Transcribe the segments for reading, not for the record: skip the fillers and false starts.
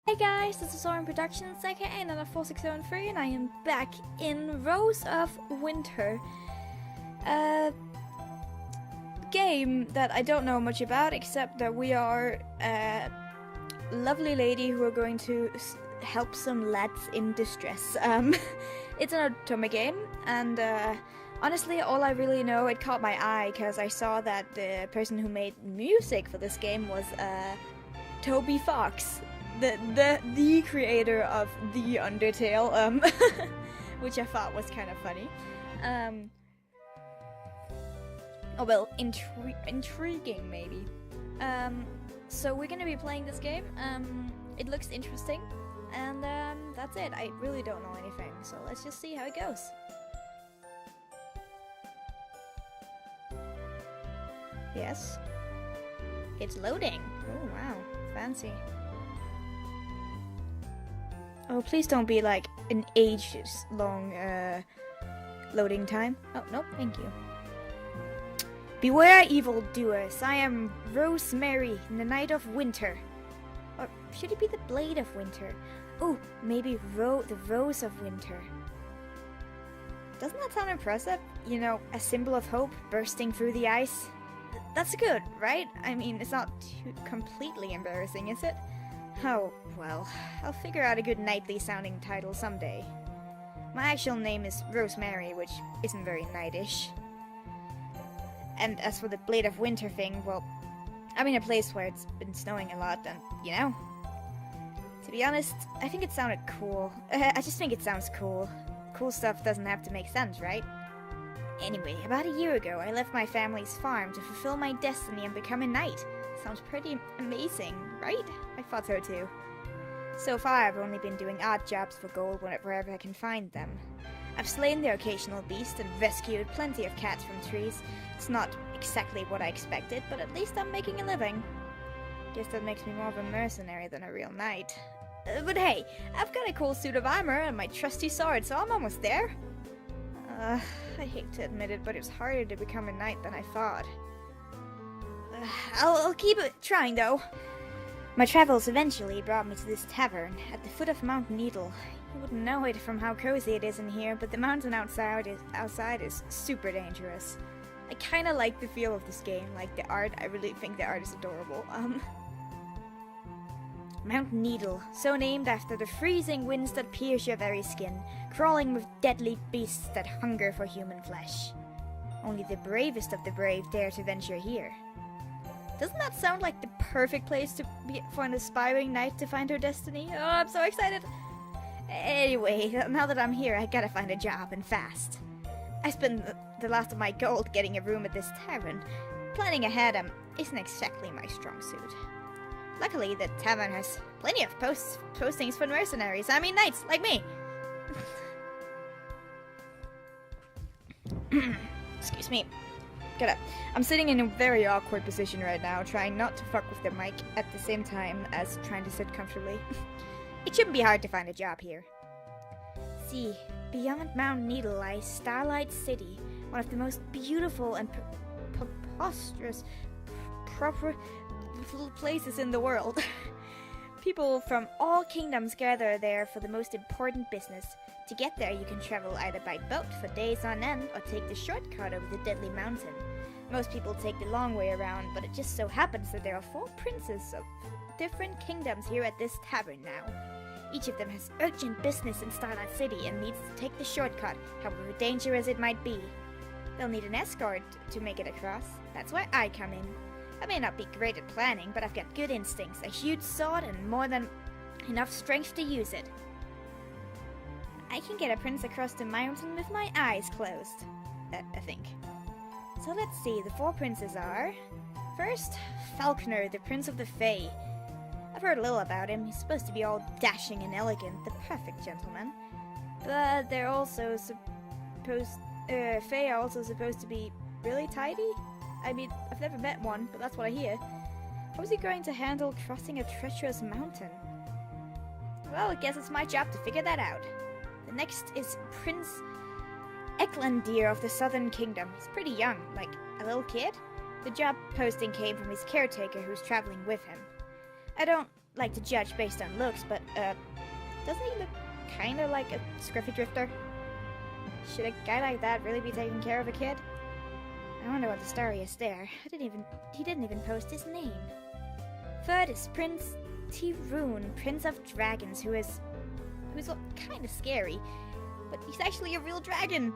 Hey guys, this is Soren Productions, aka another 4673, and I am back in Rose of Winter. A game that I don't know much about, except that we are a lovely lady who are going to help some lads in distress. It's an otome game, and honestly, all I really know, it caught my eye because I saw that the person who made music for this game was Toby Fox. The creator of the Undertale, which I thought was kind of funny. Intriguing maybe. So we're gonna be playing this game. It looks interesting, and that's it. I really don't know anything, so let's just see how it goes. Yes, it's loading. Oh wow, fancy. Oh, please don't be like an ages long loading time. Oh, no, thank you. Beware, evildoers. I am Rosemary, the Night of Winter. Or should it be the Blade of Winter? Oh, maybe the Rose of Winter. Doesn't that sound impressive? You know, a symbol of hope bursting through the ice? That's good, right? I mean, it's not too completely embarrassing, is it? Oh, well, I'll figure out a good knightly sounding title someday. My actual name is Rosemary, which isn't very knightish. And as for the Blade of Winter thing, well, I'm in a place where it's been snowing a lot, and, you know, to be honest, I think it sounded cool. I just think it sounds cool. Cool stuff doesn't have to make sense, right? Anyway, about a year ago, I left my family's farm to fulfill my destiny and become a knight. Sounds pretty amazing, right? I thought so too. So far, I've only been doing odd jobs for gold wherever I can find them. I've slain the occasional beast and rescued plenty of cats from trees. It's not exactly what I expected, but at least I'm making a living. Guess that makes me more of a mercenary than a real knight. But hey, I've got a cool suit of armor and my trusty sword, so I'm almost there. I hate to admit it, but it's harder to become a knight than I thought. I'll keep trying, though. My travels eventually brought me to this tavern at the foot of Mount Needle. You wouldn't know it from how cozy it is in here, but the mountain outside is super dangerous. I kinda like the feel of this game, like the art. I really think the art is adorable. Mount Needle, so named after the freezing winds that pierce your very skin, crawling with deadly beasts that hunger for human flesh. Only the bravest of the brave dare to venture here. Doesn't that sound like the perfect place to be for an aspiring knight to find her destiny? Oh, I'm so excited! Anyway, now that I'm here, I gotta find a job, and fast. I spent the last of my gold getting a room at this tavern. Planning ahead isn't exactly my strong suit. Luckily, the tavern has plenty of postings for mercenaries. I mean knights, like me! Excuse me. Get up. I'm sitting in a very awkward position right now, trying not to fuck with the mic at the same time as trying to sit comfortably. It shouldn't be hard to find a job here. See, beyond Mount Needle lies Starlight City, one of the most beautiful and preposterous places in the world. People from all kingdoms gather there for the most important business. To get there, you can travel either by boat for days on end or take the shortcut over the deadly mountain. Most people take the long way around, but it just so happens that there are 4 princes of different kingdoms here at this tavern now. Each of them has urgent business in Starlight City and needs to take the shortcut, however dangerous it might be. They'll need an escort to make it across. That's where I come in. I may not be great at planning, but I've got good instincts, a huge sword, and more than enough strength to use it. I can get a prince across the mountain with my eyes closed, I think. So let's see, the 4 princes are... First, Falconer, the Prince of the Fae. I've heard a little about him. He's supposed to be all dashing and elegant, the perfect gentleman. But they're also Fae are also supposed to be really tidy? I mean, I've never met one, but that's what I hear. How is he going to handle crossing a treacherous mountain? Well, I guess it's my job to figure that out. The next is Prince Ecklandir of the Southern Kingdom. He's pretty young, like a little kid. The job posting came from his caretaker who's traveling with him. I don't like to judge based on looks, but, doesn't he look kinda like a scruffy drifter? Should a guy like that really be taking care of a kid? I wonder what the story is there. He didn't even post his name. Third is Prince Tyrone, Prince of Dragons, who's kinda scary, but he's actually a real dragon.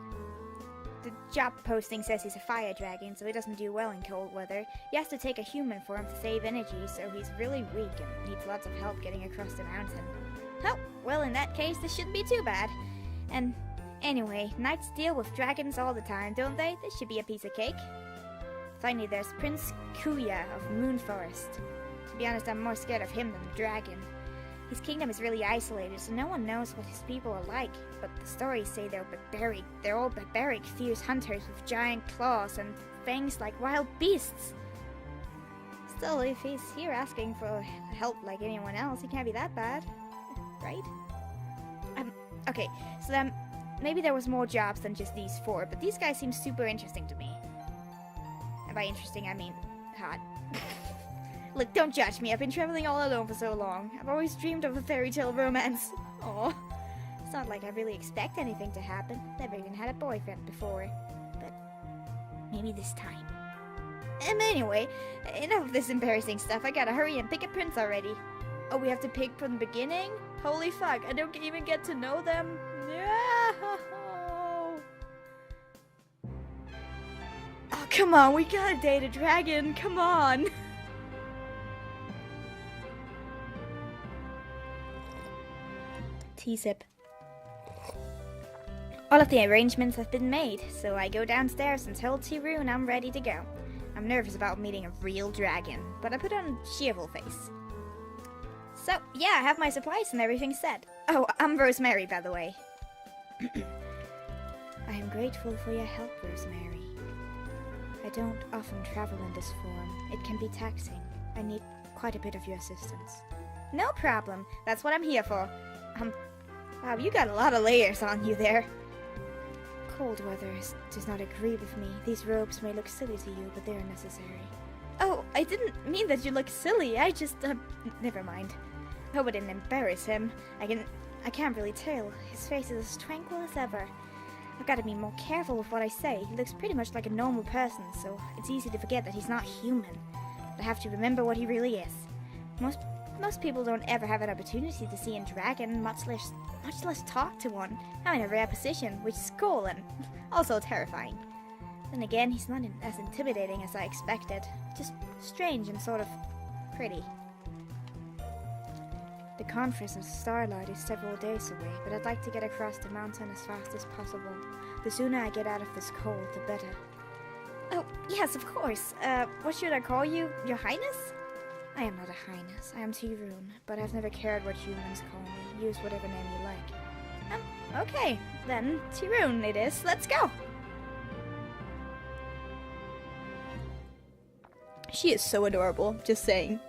The job posting says he's a fire dragon, so he doesn't do well in cold weather. He has to take a human form to save energy, so he's really weak and needs lots of help getting across the mountain. Oh, well, in that case, this shouldn't be too bad. And anyway, knights deal with dragons all the time, don't they? This should be a piece of cake. Finally, there's Prince Kuya of Moon Forest. To be honest, I'm more scared of him than the dragon. His kingdom is really isolated, so no one knows what his people are like. But the stories say they're barbaric. They're all barbaric, fierce hunters with giant claws and fangs like wild beasts. Still, if he's here asking for help like anyone else, he can't be that bad, right? Okay, so then maybe there was more jobs than just these 4, but these guys seem super interesting to me. And by interesting, I mean hot. Look, don't judge me. I've been traveling all alone for so long. I've always dreamed of a fairy tale romance. Aw. It's not like I really expect anything to happen. Never even had a boyfriend before. But maybe this time. And anyway, enough of this embarrassing stuff. I gotta hurry and pick a prince already. Oh, we have to pick from the beginning? Holy fuck, I don't even get to know them? No! Oh, come on, we gotta date a dragon. Come on! Tea sip. All of the arrangements have been made, so I go downstairs and tell Tyrone I'm ready to go. I'm nervous about meeting a real dragon, but I put on a cheerful face. So, yeah, I have my supplies and everything set. Oh, I'm Rosemary, by the way. I am grateful for your help, Rosemary. I don't often travel in this form. It can be taxing. I need quite a bit of your assistance. No problem. That's what I'm here for. Wow, you got a lot of layers on you there. Cold weather does not agree with me. These robes may look silly to you, but they are necessary. Oh, I didn't mean that you look silly. I just, never mind. I hope I didn't embarrass him. I can't really tell. His face is as tranquil as ever. I've got to be more careful with what I say. He looks pretty much like a normal person, so it's easy to forget that he's not human. But I have to remember what he really is. Most people don't ever have an opportunity to see a dragon, much less talk to one. I'm in a rare position, which is cool and also terrifying. Then again, he's not as intimidating as I expected. Just strange and sort of pretty. The conference of Starlight is several days away, but I'd like to get across the mountain as fast as possible. The sooner I get out of this cold, the better. Oh, yes, of course. What should I call you? Your Highness? I am not a highness. I am Tyrone, but I've never cared what humans call me. Use whatever name you like. Okay. Then Tyrone it is. Let's go! She is so adorable, just saying.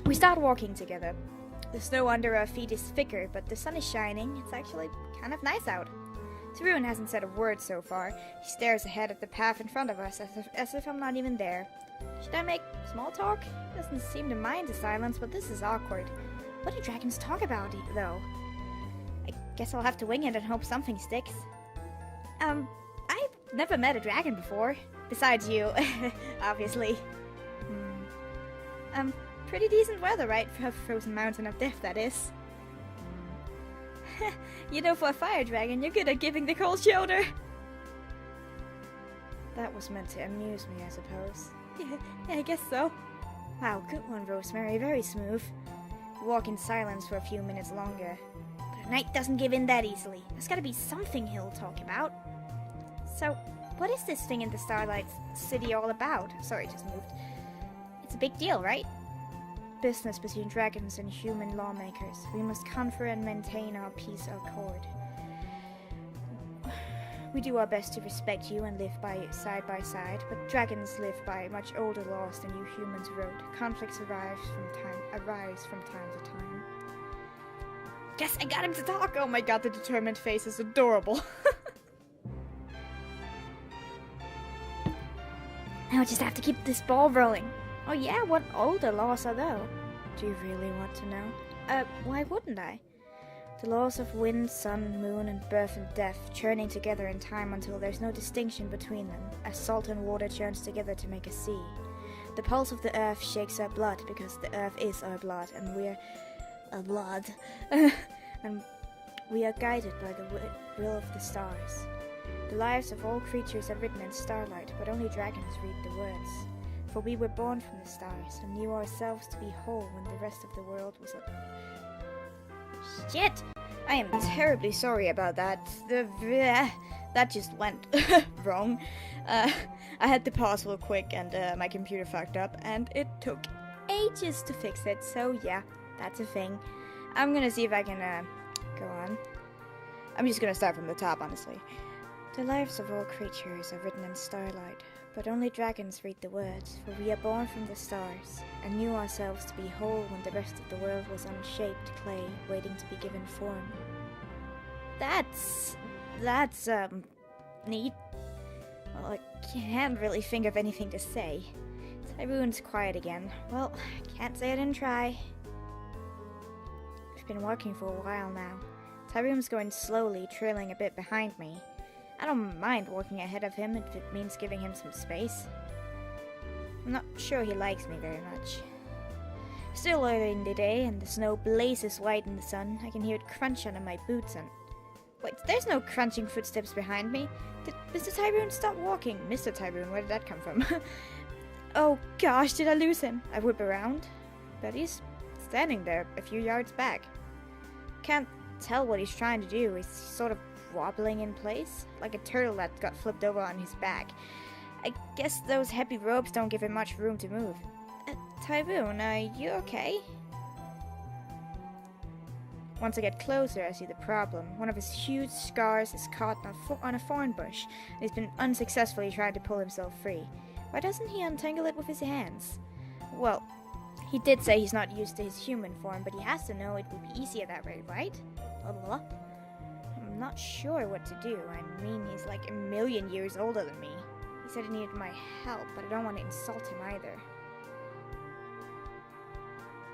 We start walking together. The snow under our feet is thicker, but the sun is shining. It's actually kind of nice out. Tyrone hasn't said a word so far. He stares ahead at the path in front of us as if I'm not even there. Should I make small talk? He doesn't seem to mind the silence, but this is awkward. What do dragons talk about, though? I guess I'll have to wing it and hope something sticks. I've never met a dragon before. Besides you, obviously. Pretty decent weather, right? For a frozen mountain of death, that is. You know, for a fire dragon, you're good at giving the cold shoulder. That was meant to amuse me, I suppose. Yeah, I guess so. Wow, good one, Rosemary. Very smooth. We walk in silence for a few minutes longer. But a knight doesn't give in that easily. There's gotta be something he'll talk about. So, what is this thing in the Starlight City all about? Sorry, just moved. It's a big deal, right? Business between dragons and human lawmakers. We must confer and maintain our peace accord. We do our best to respect you and live side by side, but dragons live by much older laws than you humans wrote. Conflicts arise from time to time. Yes, I got him to talk! Oh my god, the determined face is adorable. Now I just have to keep this ball rolling. Oh yeah, what older laws are those? Do you really want to know? Why wouldn't I? The laws of wind, sun, moon, and birth and death, churning together in time until there's no distinction between them, as salt and water churns together to make a sea. The pulse of the earth shakes our blood, because the earth is our blood, and we're our blood. And we are guided by the will of the stars. The lives of all creatures are written in starlight, but only dragons read the words. For we were born from the stars, and knew ourselves to be whole when the rest of the world was Shit! I am terribly sorry about that. That just went wrong. I had to pause real quick, and my computer fucked up, and it took ages to fix it, so yeah, that's a thing. I'm gonna see if I can, go on. I'm just gonna start from the top, honestly. The lives of all creatures are written in starlight, but only dragons read the words, for we are born from the stars, and knew ourselves to be whole when the rest of the world was unshaped clay, waiting to be given form. That's neat. Well, I can't really think of anything to say. Tyroon's quiet again. Well, can't say I didn't try. We've been walking for a while now. Tyroon's going slowly, trailing a bit behind me. I don't mind walking ahead of him if it means giving him some space. I'm not sure he likes me very much. Still early in the day, and the snow blazes white in the sun. I can hear it crunch under my boots and... Wait, there's no crunching footsteps behind me. Did Mr. Tyroon stop walking? Mr. Tyroon, where did that come from? Oh gosh, did I lose him? I whip around, but he's standing there a few yards back. Can't tell what he's trying to do. He's sort of wobbling in place, like a turtle that got flipped over on his back. I guess those heavy ropes don't give him much room to move. Tyroon, are you okay? Once I get closer, I see the problem. One of his huge scars is caught on a thorn bush, and he's been unsuccessfully trying to pull himself free. Why doesn't he untangle it with his hands? Well, he did say he's not used to his human form, but he has to know it would be easier that way, right? I'm not sure what to do. I mean, he's like a million years older than me. He said he needed my help, but I don't want to insult him either.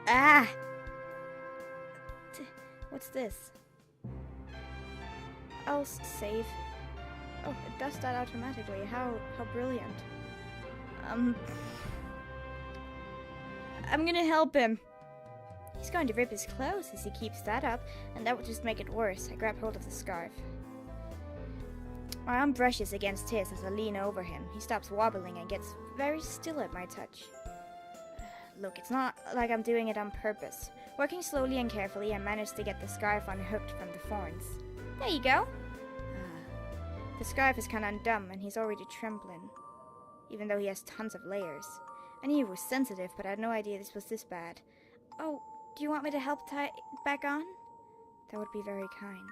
Ah! What's this? I'll save. Oh, it does that automatically. How brilliant. I'm gonna help him. He's going to rip his clothes as he keeps that up, and that would just make it worse. I grab hold of the scarf. My arm brushes against his as I lean over him. He stops wobbling and gets very still at my touch. Look, it's not like I'm doing it on purpose. Working slowly and carefully, I managed to get the scarf unhooked from the thorns. There you go. The scarf is kind of undone, and he's already trembling, even though he has tons of layers. I knew he was sensitive, but I had no idea this was this bad. Oh, do you want me to help tie it back on? That would be very kind.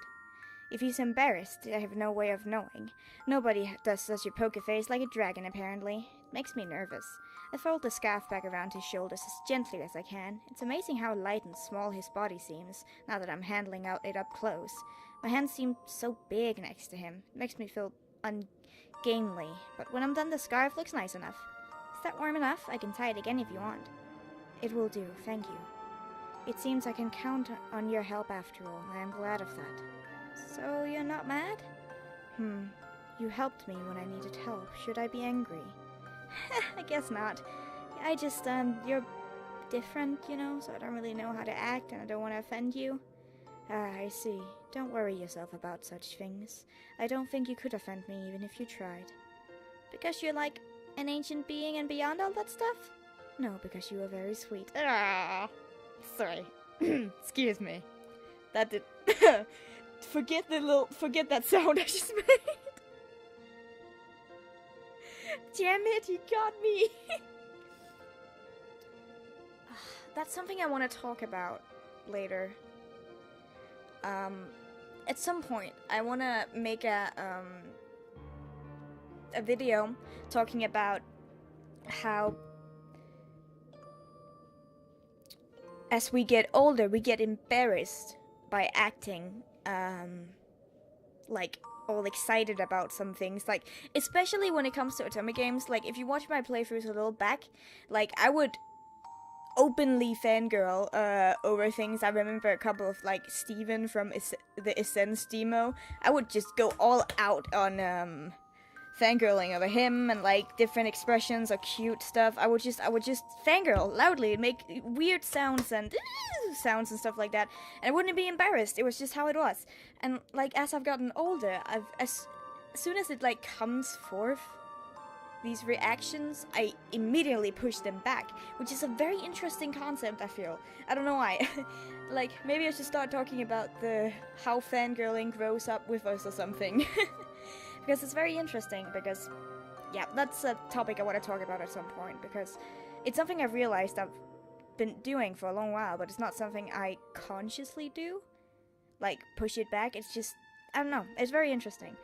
If he's embarrassed, I have no way of knowing. Nobody does such a poker face like a dragon, apparently. It makes me nervous. I fold the scarf back around his shoulders as gently as I can. It's amazing how light and small his body seems, now that I'm handling it up close. My hands seem so big next to him. It makes me feel ungainly, but when I'm done, the scarf looks nice enough. Is that warm enough? I can tie it again if you want. It will do, thank you. It seems I can count on your help after all. I am glad of that. So you're not mad? You helped me when I needed help. Should I be angry? I guess not. I just, you're different, you know, so I don't really know how to act and I don't want to offend you. I see. Don't worry yourself about such things. I don't think you could offend me even if you tried. Because you're like an ancient being and beyond all that stuff? No, because you are very sweet. Sorry. Excuse me. That did... Forget that sound I just made. Damn it, he got me. That's something I want to talk about later. At some point, I want to make a video talking about how as we get older, we get embarrassed by acting like all excited about some things, like, especially when it comes to otome games. Like, if you watch my playthroughs a little back, like, I would openly fangirl over things. I remember a couple of, like, Steven from the Essence demo. I would just go all out on fangirling over him and, like, different expressions or cute stuff. I would just fangirl loudly and make weird sounds and sounds and stuff like that, and I wouldn't be embarrassed. It was just how it was. And, like, as I've gotten older, as soon as it, like, comes forth, these reactions, I immediately push them back, which is a very interesting concept, I feel. I don't know why. Like, maybe I should start talking about how fangirling grows up with us or something. Because it's very interesting, because, yeah, that's a topic I want to talk about at some point, because it's something I've realized I've been doing for a long while, but it's not something I consciously do. Like, push it back, it's just, I don't know, it's very interesting.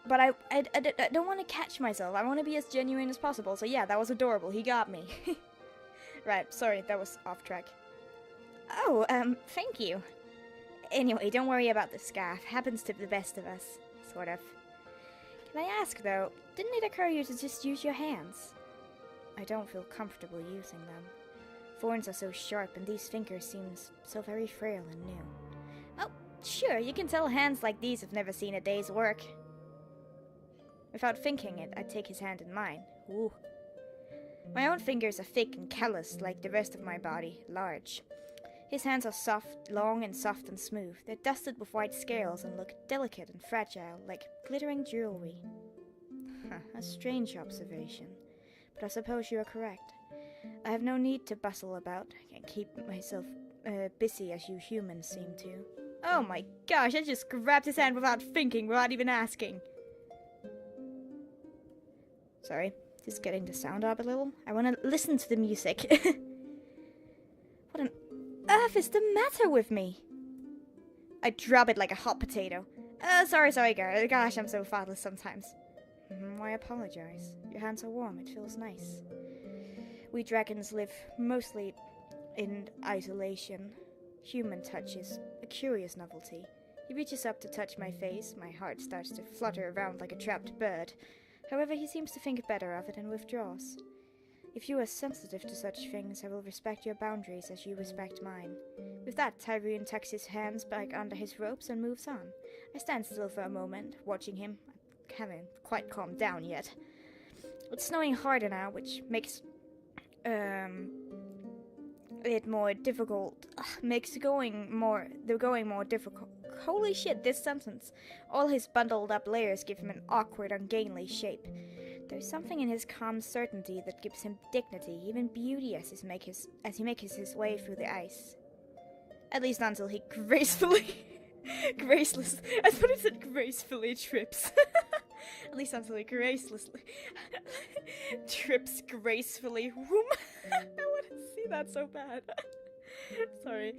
But I don't want to catch myself. I want to be as genuine as possible, so yeah, that was adorable, he got me. Right, sorry, that was off track. Oh, thank you. Anyway, don't worry about the scarf. Happens to the best of us. Sort of. Can I ask, though, didn't it occur to you to just use your hands? I don't feel comfortable using them. Thorns are so sharp, and these fingers seem so very frail and new. Oh, sure, you can tell hands like these have never seen a day's work. Without thinking it, I take his hand in mine. Ooh. My own fingers are thick and calloused like the rest of my body, large. His hands are soft, long and soft and smooth. They're dusted with white scales and look delicate and fragile, like glittering jewelry. A strange observation, but I suppose you are correct. I have no need to bustle about. I can keep myself busy as you humans seem to. Oh my gosh, I just grabbed his hand without thinking, without even asking. Sorry, just getting the sound up a little. I want to listen to the music. What an earth is the matter with me? I drop it like a hot potato. Sorry, gosh, I'm so thoughtless sometimes. Why apologize? Your hands are warm, it feels nice. We dragons live mostly in isolation. Human touch is a curious novelty. He reaches up to touch my face, my heart starts to flutter around like a trapped bird. However, he seems to think better of it and withdraws. If you are sensitive to such things, I will respect your boundaries as you respect mine. With that, Tyrone tucks his hands back under his ropes and moves on. I stand still for a moment, watching him. I haven't quite calmed down yet. It's snowing harder now, which makes it more difficult. Makes the going more difficult. Holy shit, this sentence. All his bundled up layers give him an awkward, ungainly shape. There's something in his calm certainty that gives him dignity, even beauty, as he makes his way through the ice. At least until he gracefully trips. At least until he trips gracefully. I want to see that so bad. Sorry.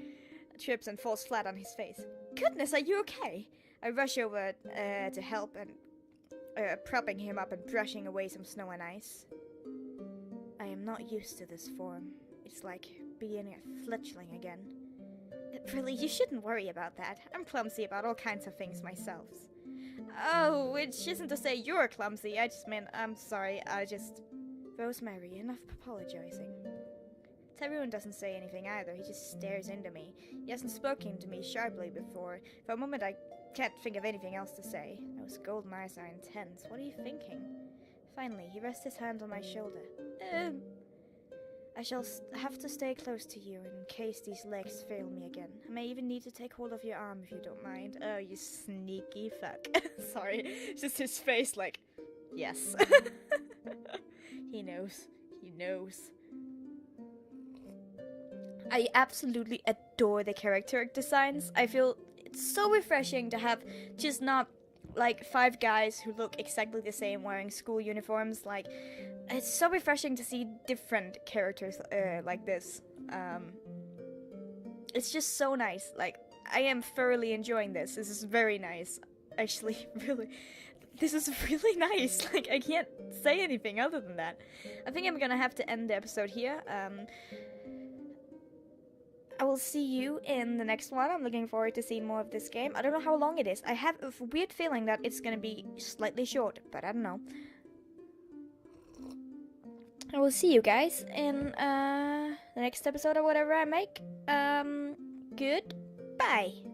Trips and falls flat on his face. Goodness, are you okay? I rush over to help and propping him up and brushing away some snow and ice. I am not used to this form. It's like being a fledgling again. Really, you shouldn't worry about that. I'm clumsy about all kinds of things myself. Oh, which isn't to say you're clumsy. I just meant, I'm sorry, Rosemary, enough apologizing. Tyrone doesn't say anything either. He just stares into me. He hasn't spoken to me sharply before. For a moment, I can't think of anything else to say. Those golden eyes are intense. What are you thinking? Finally, he rests his hand on my shoulder. I shall have to stay close to you in case these legs fail me again. I may even need to take hold of your arm if you don't mind. Oh, you sneaky fuck. Sorry, it's just his face like, yes. He knows. He knows. I absolutely adore the character designs. I feel it's so refreshing to have just not like 5 guys who look exactly the same wearing school uniforms. Like, it's so refreshing to see different characters like this. It's just so nice. Like, I am thoroughly enjoying this. This is very nice. Actually, really. This is really nice. Like, I can't say anything other than that. I think I'm gonna have to end the episode here. I will see you in the next one. I'm looking forward to seeing more of this game. I don't know how long it is. I have a weird feeling that it's gonna be slightly short, but I don't know. I will see you guys in the next episode or whatever I make. Goodbye.